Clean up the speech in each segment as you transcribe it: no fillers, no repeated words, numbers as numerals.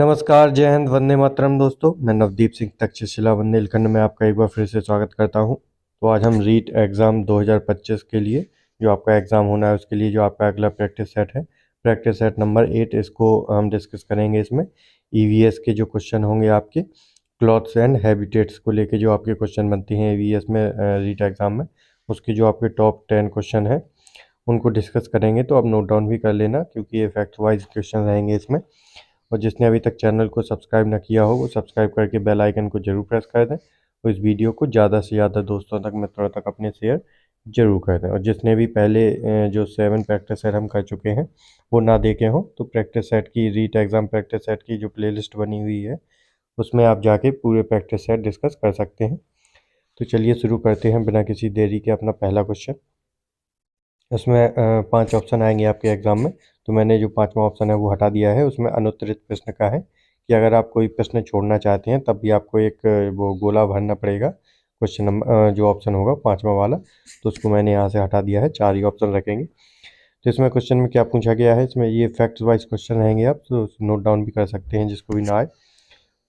नमस्कार, जय हिंद, वंदे मातरम दोस्तों। मैं नवदीप सिंह तक्षशिला बुंदेलखंड में आपका एक बार फिर से स्वागत करता हूं। तो आज हम रीट एग्ज़ाम 2025 के लिए जो आपका एग्ज़ाम होना है उसके लिए जो आपका अगला प्रैक्टिस सेट है, प्रैक्टिस सेट नंबर 8, इसको हम डिस्कस करेंगे। इसमें ईवीएस के जो क्वेश्चन होंगे आपके क्लॉथ्स एंड हैबिटेट्स को लेके जो आपके क्वेश्चन बनते हैं ईवीएस में रीट एग्ज़ाम में, उसके जो आपके टॉप 10 क्वेश्चन हैं उनको डिस्कस करेंगे। तो आप नोट डाउन भी कर लेना क्योंकि ये फैक्ट वाइज क्वेश्चन रहेंगे इसमें। और जिसने अभी तक चैनल को सब्सक्राइब ना किया हो वो सब्सक्राइब करके बेल आइकन को जरूर प्रेस कर दें और इस वीडियो को ज़्यादा से ज़्यादा दोस्तों तक, मित्रों तक अपने शेयर जरूर कर दें। और जिसने भी पहले जो 7 प्रैक्टिस सेट हम कर चुके हैं वो ना देखे हों तो प्रैक्टिस सेट की, रीट एग्ज़ाम प्रैक्टिस सेट की जो प्लेलिस्ट बनी हुई है उसमें आप जाके पूरे प्रैक्टिस सेट डिस्कस कर सकते हैं। तो चलिए शुरू करते हैं बिना किसी देरी के अपना पहला क्वेश्चन। इसमें 5 ऑप्शन आएंगे आपके एग्ज़ाम में, तो मैंने जो 5वां ऑप्शन है वो हटा दिया है। उसमें अनुत्तरित प्रश्न का है कि अगर आप कोई प्रश्न छोड़ना चाहते हैं तब भी आपको एक वो गोला भरना पड़ेगा। क्वेश्चन नंबर जो ऑप्शन होगा 5वां वाला, तो उसको मैंने यहाँ से हटा दिया है, 4 ही ऑप्शन रखेंगे। तो इसमें क्वेश्चन में क्या पूछा गया है, इसमें ये फैक्ट्स वाइज क्वेश्चन रहेंगे, आप तो नोट डाउन भी कर सकते हैं जिसको भी ना आए।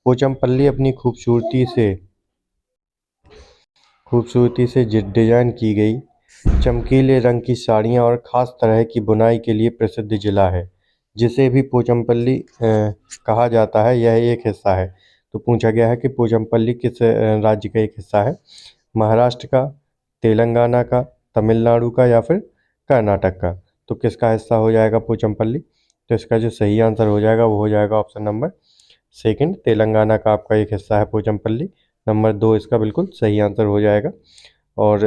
पोचमपल्ली अपनी खूबसूरती से डिजाइन की गई चमकीले रंग की साड़ियाँ और ख़ास तरह की बुनाई के लिए प्रसिद्ध जिला है, जिसे भी पोचमपल्ली कहा जाता है, यह एक हिस्सा है। तो पूछा गया है कि पोचमपल्ली किस राज्य का एक हिस्सा है, महाराष्ट्र का, तेलंगाना का, तमिलनाडु का या फिर कर्नाटक का। तो किसका हिस्सा हो जाएगा पोचमपल्ली? तो इसका जो सही आंसर हो जाएगा वो हो जाएगा ऑप्शन नंबर सेकंड, तेलंगाना का आपका एक हिस्सा है पोचमपल्ली। नंबर 2 इसका बिल्कुल सही आंसर हो जाएगा। और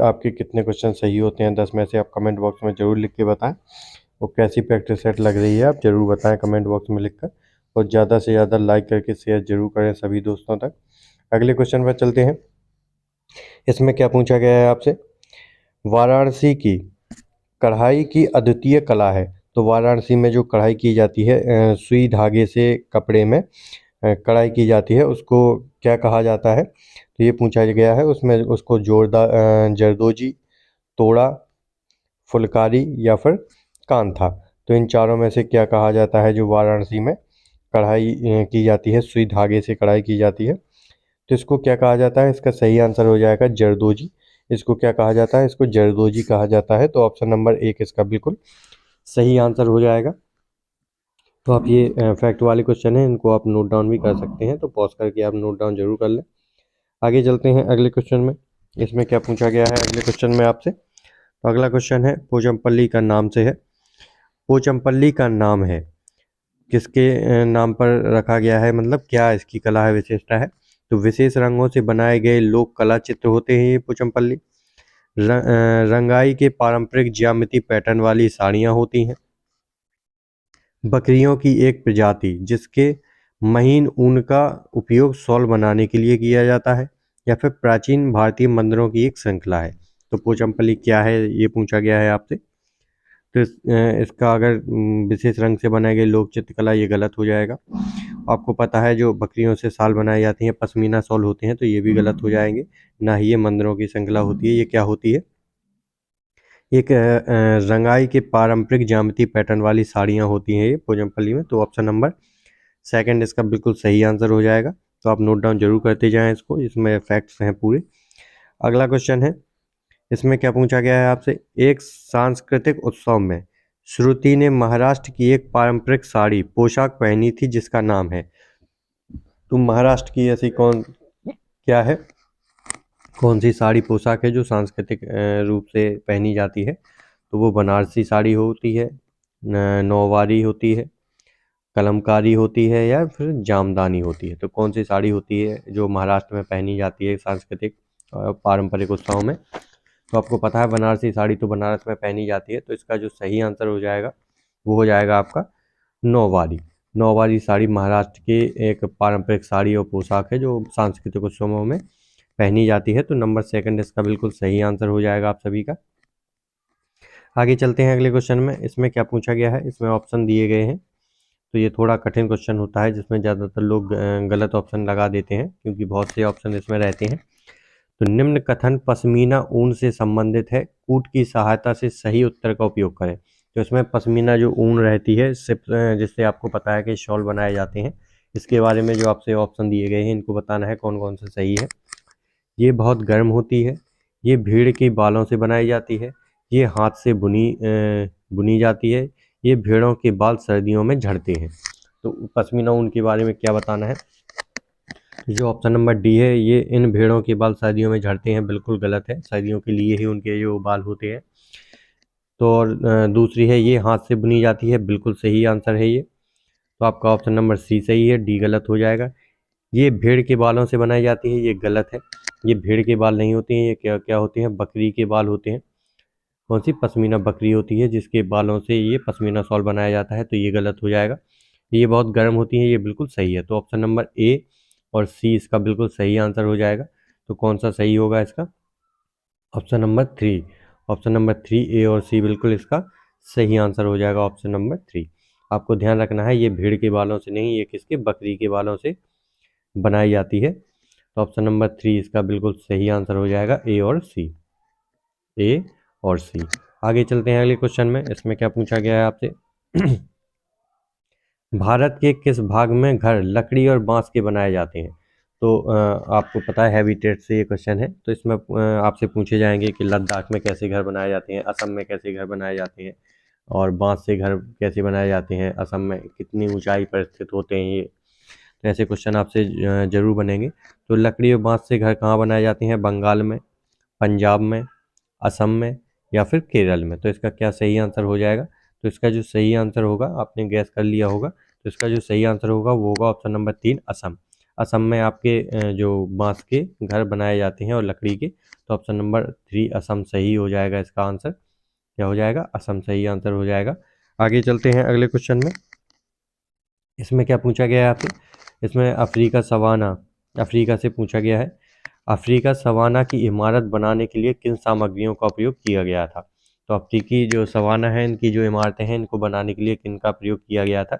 आपके कितने क्वेश्चन सही होते हैं 10 में से आप कमेंट बॉक्स में ज़रूर लिख के बताएं। और कैसी प्रैक्टिस सेट लग रही है आप ज़रूर बताएं कमेंट बॉक्स में लिखकर। और ज़्यादा से ज़्यादा लाइक करके शेयर जरूर करें सभी दोस्तों तक। अगले क्वेश्चन पर चलते हैं। इसमें क्या पूछा गया है आपसे, वाराणसी की कढ़ाई की अद्वितीय कला है। तो वाराणसी में जो कढ़ाई की जाती है सुई धागे से कपड़े में कढ़ाई की जाती है उसको क्या कहा जाता है? तो ये पूछा गया है। उसमें उसको जोरदार जरदोजी, तोड़ा, फुलकारी या फिर कांथा। तो इन चारों में से क्या कहा जाता है जो वाराणसी में कढ़ाई की जाती है, सुई धागे से कढ़ाई की जाती है? तो इसको क्या कहा जाता है? इसका सही आंसर हो जाएगा जरदोजी। इसको क्या कहा जाता है? इसको जरदोजी कहा जाता है। तो ऑप्शन नंबर 1 इसका बिल्कुल सही आंसर हो जाएगा। तो आप ये फैक्ट वाले क्वेश्चन हैं, इनको आप नोट डाउन भी कर सकते हैं, तो पॉज करके आप नोट डाउन जरूर कर लें। आगे चलते हैं अगले क्वेश्चन में। इसमें क्या पूछा गया है अगले क्वेश्चन में आपसे? तो अगला क्वेश्चन है पोचमपल्ली का नाम से है। पोचमपल्ली का नाम है किसके नाम पर रखा गया है, मतलब क्या इसकी कला है, विशेषता है? तो विशेष रंगों से बनाए गए लोक कला चित्र होते हैं ये पोचमपल्ली। रंगाई के पारंपरिक ज्यामिति पैटर्न वाली साड़ियाँ होती हैं। बकरियों की एक प्रजाति जिसके महीन ऊन का उपयोग शॉल बनाने के लिए किया जाता है, या फिर प्राचीन भारतीय मंदिरों की एक श्रृंखला है। तो पोचमपल्ली क्या है ये पूछा गया है आपसे। तो इसका अगर विशेष रंग से बनाई गई लोक चित्रकला, ये गलत हो जाएगा। आपको पता है जो बकरियों से शाल बनाई जाती हैं, पश्मीना शॉल होते हैं, तो ये भी गलत हो जाएंगे। ना ही ये मंदिरों की श्रृंखला होती है। ये क्या होती है? एक रंगाई के पारंपरिक ज्यामिति पैटर्न वाली साड़ियाँ होती हैं ये पोचमपल्ली में। तो ऑप्शन नंबर सेकंड इसका बिल्कुल सही आंसर हो जाएगा। तो आप नोट डाउन जरूर करते जाएं इसको, इसमें फैक्ट्स हैं पूरे। अगला क्वेश्चन है, इसमें क्या पूछा गया है आपसे, एक सांस्कृतिक उत्सव में श्रुति ने महाराष्ट्र की एक पारंपरिक साड़ी पोशाक पहनी थी जिसका नाम है। तो महाराष्ट्र की ऐसी क्या है, कौन सी साड़ी पोशाक है जो सांस्कृतिक रूप से पहनी जाती है? तो वो बनारसी साड़ी होती है, नौवारी होती है, कलमकारी होती है या फिर जामदानी होती है। तो कौन सी साड़ी होती है जो महाराष्ट्र में पहनी जाती है सांस्कृतिक पारंपरिक उत्सव में? तो आपको पता है बनारसी साड़ी तो बनारस में पहनी जाती है। तो इसका जो सही आंसर हो जाएगा वो हो जाएगा आपका नौवारी। नौवारी साड़ी महाराष्ट्र की एक पारंपरिक साड़ी और पोशाक है जो सांस्कृतिक उत्सवों में पहनी जाती है। तो नंबर सेकंड इसका बिल्कुल सही आंसर हो जाएगा आप सभी का। आगे चलते हैं अगले क्वेश्चन में। इसमें क्या पूछा गया है, इसमें ऑप्शन दिए गए हैं। तो ये थोड़ा कठिन क्वेश्चन होता है जिसमें ज़्यादातर लोग गलत ऑप्शन लगा देते हैं क्योंकि बहुत से ऑप्शन इसमें रहते हैं। तो निम्न कथन पश्मीना ऊन से संबंधित है, कूट की सहायता से सही उत्तर का उपयोग करें। तो इसमें पश्मीना जो ऊन रहती है जिससे आपको पता है कि शॉल बनाए जाते हैं, इसके बारे में जो आपसे ऑप्शन दिए गए हैं इनको बताना है कौन कौन सा सही है। ये बहुत गर्म होती है, ये भेड़ के बालों से बनाई जाती है, ये हाथ से बुनी जाती है, ये भेड़ों के बाल सर्दियों में झड़ते हैं। तो पश्मीना ऊन के बारे में क्या बताना है? जो ऑप्शन नंबर डी है, ये इन भेड़ों के बाल सर्दियों में झड़ते हैं, बिल्कुल गलत है। सर्दियों के लिए ही उनके जो बाल होते हैं। तो और दूसरी है, ये हाथ से बुनी जाती है, बिल्कुल सही आंसर है ये। तो आपका ऑप्शन नंबर सी सही है, डी गलत हो जाएगा। ये भेड़ के बालों से बनाई जाती है, ये गलत है। ये भेड़ के बाल नहीं होते हैं, ये क्या क्या होते हैं? बकरी के बाल होते हैं। कौन सी? पश्मीना बकरी होती है जिसके बालों से ये पश्मीना शॉल बनाया जाता है, तो ये गलत हो जाएगा। ये बहुत गर्म होती है, ये बिल्कुल सही है। तो ऑप्शन नंबर ए और सी इसका बिल्कुल सही आंसर हो जाएगा। तो कौन सा सही होगा इसका? Option number three. Option number three, A और सी बिल्कुल इसका सही आंसर हो जाएगा, ऑप्शन नंबर थ्री। आपको ध्यान रखना है, ये भेड़ के बालों से नहीं, ये किसके? बकरी के बालों से बनाई जाती है। तो ऑप्शन नंबर थ्री इसका बिल्कुल सही आंसर हो जाएगा, ए और सी। ए और सी। आगे चलते हैं अगले क्वेश्चन में। इसमें क्या पूछा गया है आपसे? भारत के किस भाग में घर लकड़ी और बांस के बनाए जाते हैं? तो आपको पता है हैबिटेट से ये क्वेश्चन है। तो इसमें आपसे पूछे जाएंगे कि लद्दाख में कैसे घर बनाए जाते हैं, असम में कैसे घर बनाए जाते हैं, और बांस से घर कैसे बनाए जाते हैं, असम में कितनी ऊंचाई पर स्थित होते हैं ये। तो ऐसे क्वेश्चन आपसे जरूर बनेंगे। तो लकड़ी और बांस से घर कहाँ बनाए जाते हैं? बंगाल में, पंजाब में, असम में, या फिर केरल में। तो इसका क्या सही आंसर हो जाएगा? तो इसका जो सही आंसर होगा, आपने गैस कर लिया होगा, तो इसका जो सही आंसर होगा वो होगा ऑप्शन नंबर तीन, असम। असम में आपके जो बांस के घर बनाए जाते हैं और लकड़ी के। तो ऑप्शन नंबर थ्री असम सही हो जाएगा, इसका आंसर क्या हो जाएगा? असम सही आंसर हो जाएगा। आगे चलते हैं अगले क्वेश्चन में। इसमें क्या पूछा गया है आपसे? इसमें अफ्रीका सवाना, अफ्रीका से पूछा गया है। अफ्रीका सवाना की इमारत बनाने के लिए किन सामग्रियों का उपयोग किया गया था? तो अफ्रीकी जो सवाना है, इनकी जो इमारतें हैं, इनको बनाने के लिए किन का प्रयोग किया गया था?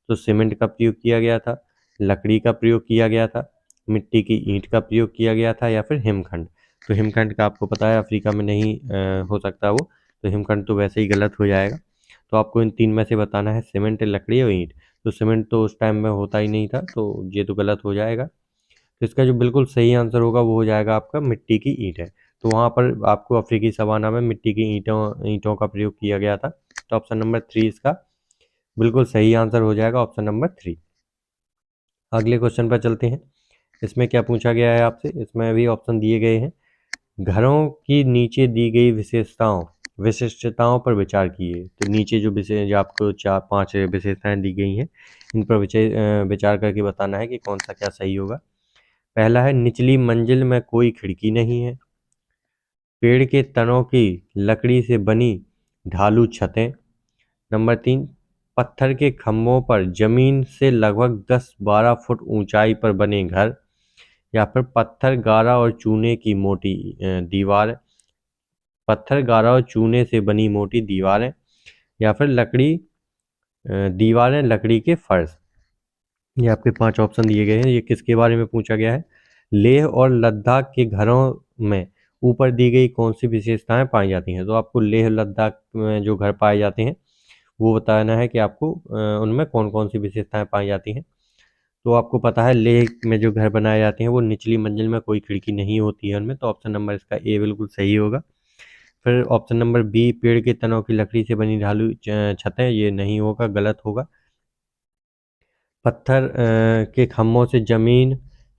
तो सीमेंट का प्रयोग किया गया था, लकड़ी का प्रयोग किया गया था, मिट्टी की ईंट का प्रयोग किया गया था, या फिर हिमखंड। तो हिमखंड का आपको पता है अफ्रीका में नहीं हो सकता वो, तो हिमखंड तो वैसे ही गलत हो जाएगा। तो आपको इन तीन में से बताना है, सीमेंट, लकड़ी और ईंट। तो सीमेंट तो उस टाइम में होता ही नहीं था, तो ये तो गलत हो जाएगा। तो इसका जो बिल्कुल सही आंसर होगा वो हो जाएगा आपका मिट्टी की ईंट है। तो वहाँ पर आपको अफ्रीकी सवाना में मिट्टी की ईंटों का प्रयोग किया गया था। तो ऑप्शन नंबर थ्री इसका बिल्कुल सही आंसर हो जाएगा, ऑप्शन नंबर थ्री। अगले क्वेश्चन पर चलते हैं। इसमें क्या पूछा गया है आपसे? इसमें भी ऑप्शन दिए गए हैं। घरों की नीचे दी गई विशिष्टताओं पर विचार कीजिए। तो नीचे जो आपको चार पांच विशेषताएं दी गई हैं, इन पर विचार करके बताना है कि कौन सा क्या सही होगा। पहला है, निचली मंजिल में कोई खिड़की नहीं है। पेड़ के तनों की लकड़ी से बनी ढालू छतें। नंबर तीन, पत्थर के खंभों पर जमीन से लगभग 10-12 फुट ऊंचाई पर बने घर। या फिर पत्थर, गारा और चूने की मोटी दीवार, पत्थर, गारा और चूने से बनी मोटी दीवारें। या फिर दीवारें, लकड़ी के फर्श। ये आपके पांच ऑप्शन दिए गए हैं। ये किसके बारे में पूछा गया है? लेह और लद्दाख के घरों में ऊपर दी गई कौन सी विशेषताएं पाई जाती हैं? तो आपको लेह लद्दाख में जो घर पाए जाते हैं वो बताना है कि आपको उनमें कौन कौन सी विशेषताएं पाई जाती हैं। तो आपको पता है लेह में जो घर बनाए जाते हैं वो निचली मंजिल में कोई खिड़की नहीं होती है उनमें। तो ऑप्शन नंबर इसका ए बिल्कुल सही होगा। फिर ऑप्शन नंबर बी, पेड़ के तनों की लकड़ी से बनी ढालू छतें, ये नहीं होगा, गलत होगा। पत्थर के खम्भों से जमीन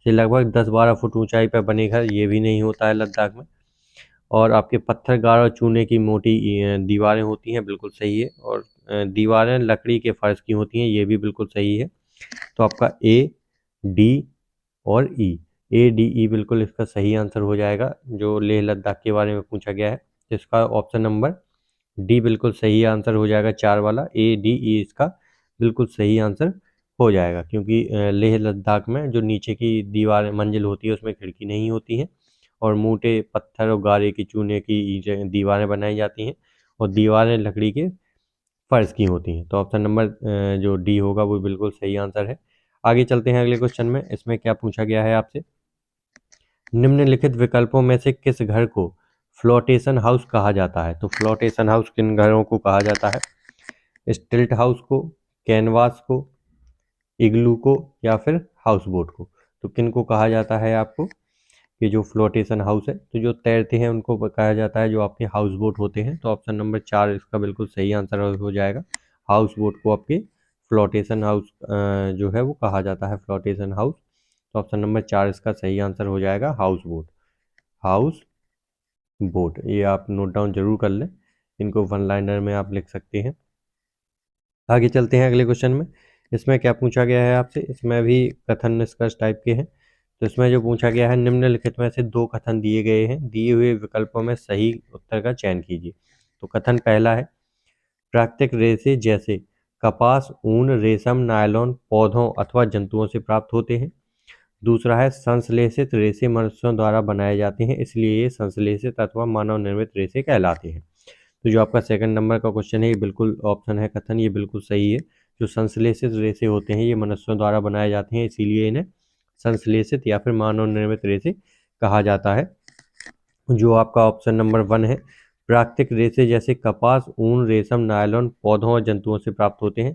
से लगभग 10-12 फुट ऊंचाई पर बने घर, ये भी नहीं होता है लद्दाख में। और आपके पत्थर, गारा और चूने की मोटी दीवारें होती हैं, बिल्कुल सही है। और दीवारें लकड़ी के फर्श की होती हैं, ये भी बिल्कुल सही है। तो आपका ए, डी और ई, ए डी ई बिल्कुल इसका सही आंसर हो जाएगा जो लेह लद्दाख के बारे में पूछा गया है। तो इसका ऑप्शन नंबर डी बिल्कुल सही आंसर हो जाएगा, चार वाला ए डी ई इसका बिल्कुल सही आंसर हो जाएगा। क्योंकि लेह लद्दाख में जो नीचे की दीवार मंजिल होती है उसमें खिड़की नहीं होती है, और मोटे पत्थर और गारे की चूने की दीवारें बनाई जाती हैं, और दीवारें लकड़ी के फर्श की होती हैं। तो ऑप्शन नंबर जो डी होगा वो बिल्कुल सही आंसर है। आगे चलते हैं अगले क्वेश्चन में। इसमें क्या पूछा गया है आपसे? निम्नलिखित विकल्पों में से किस घर को फ्लोटेशन हाउस कहा जाता है? तो फ्लोटेशन हाउस किन घरों को कहा जाता है? स्टिल्ट हाउस को, कैनवास को, इग्लू को, या फिर हाउस बोट को? तो किन को कहा जाता है आपको? कि जो फ्लोटेशन हाउस है, तो जो तैरते हैं उनको कहा जाता है जो आपके हाउस बोट होते हैं। तो ऑप्शन नंबर 4 इसका बिल्कुल सही आंसर हो जाएगा। हाउस बोट को आपके फ्लोटेशन हाउस जो है वो कहा जाता है, फ्लोटेशन हाउस। तो ऑप्शन नंबर 4 इसका सही आंसर हो जाएगा, हाउस बोट। हाउस बोट, ये आप नोट डाउन जरूर कर लें, इनको वन लाइनर में आप लिख सकते हैं। आगे चलते हैं अगले क्वेश्चन में। इसमें क्या पूछा गया है आपसे? इसमें भी कथन निष्कर्ष टाइप के हैं। तो इसमें जो पूछा गया है, निम्नलिखित में से 2 कथन दिए गए हैं, दिए हुए विकल्पों में सही उत्तर का चयन कीजिए। तो कथन पहला है, प्राकृतिक रेशे जैसे कपास, ऊन, रेशम, नायलॉन पौधों अथवा जंतुओं से प्राप्त होते हैं। दूसरा है, संश्लेषित रेशे मनुष्यों द्वारा बनाए जाते हैं, इसलिए ये संश्लेषित अथवा मानव निर्मित रेशे कहलाते हैं। तो जो आपका सेकंड नंबर का क्वेश्चन है, ये बिल्कुल ऑप्शन है कथन, ये बिल्कुल सही है। जो संश्लेषित रेशे होते हैं ये मनुष्यों द्वारा बनाए जाते हैं, इसीलिए इन्हें संश्लेषित या फिर मानव निर्मित रेशे कहा जाता है। जो आपका ऑप्शन नंबर 1 है, प्राकृतिक रेशे जैसे कपास, ऊन, रेशम, नायलॉन पौधों और जंतुओं से प्राप्त होते हैं।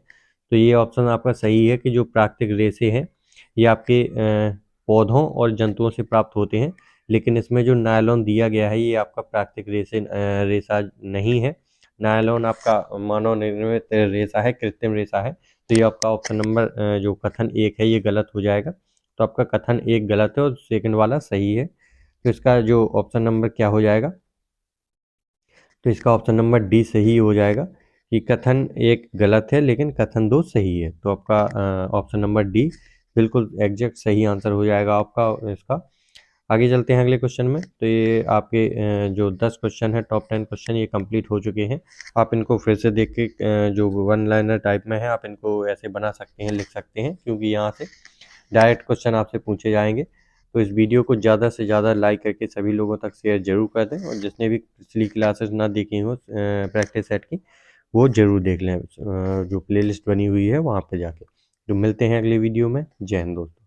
तो ये ऑप्शन आपका सही है कि जो प्राकृतिक रेशे हैं ये आपके पौधों और जंतुओं से प्राप्त होते हैं। लेकिन इसमें जो नायलॉन दिया गया है ये आपका प्राकृतिक रेशा नहीं है। नायलॉन आपका मानव निर्मित रेशा है, कृत्रिम रेशा है। तो ये आपका ऑप्शन नंबर जो कथन 1 है ये गलत हो जाएगा। तो आपका कथन 1 गलत है और सेकंड वाला सही है। तो इसका जो ऑप्शन नंबर क्या हो जाएगा? तो इसका ऑप्शन नंबर डी सही हो जाएगा कि कथन 1 गलत है लेकिन कथन 2 सही है। तो आपका ऑप्शन नंबर डी बिल्कुल एग्जैक्ट सही आंसर हो जाएगा आपका इसका। आगे चलते हैं अगले क्वेश्चन में। तो ये आपके जो 10 क्वेश्चन है, टॉप 10 क्वेश्चन ये कंप्लीट हो चुके हैं। आप इनको फिर से देख के जो वन लाइनर टाइप में है आप इनको ऐसे बना सकते हैं, लिख सकते हैं, क्योंकि यहाँ से डायरेक्ट क्वेश्चन आपसे पूछे जाएंगे। तो इस वीडियो को ज़्यादा से ज़्यादा लाइक करके सभी लोगों तक शेयर जरूर कर दें, और जिसने भी पिछली क्लासेस ना देखी हो प्रैक्टिस सेट की, वो जरूर देख लें जो प्लेलिस्ट बनी हुई है वहाँ पे जाके। तो मिलते हैं अगले वीडियो में। जय हिंद दोस्तों।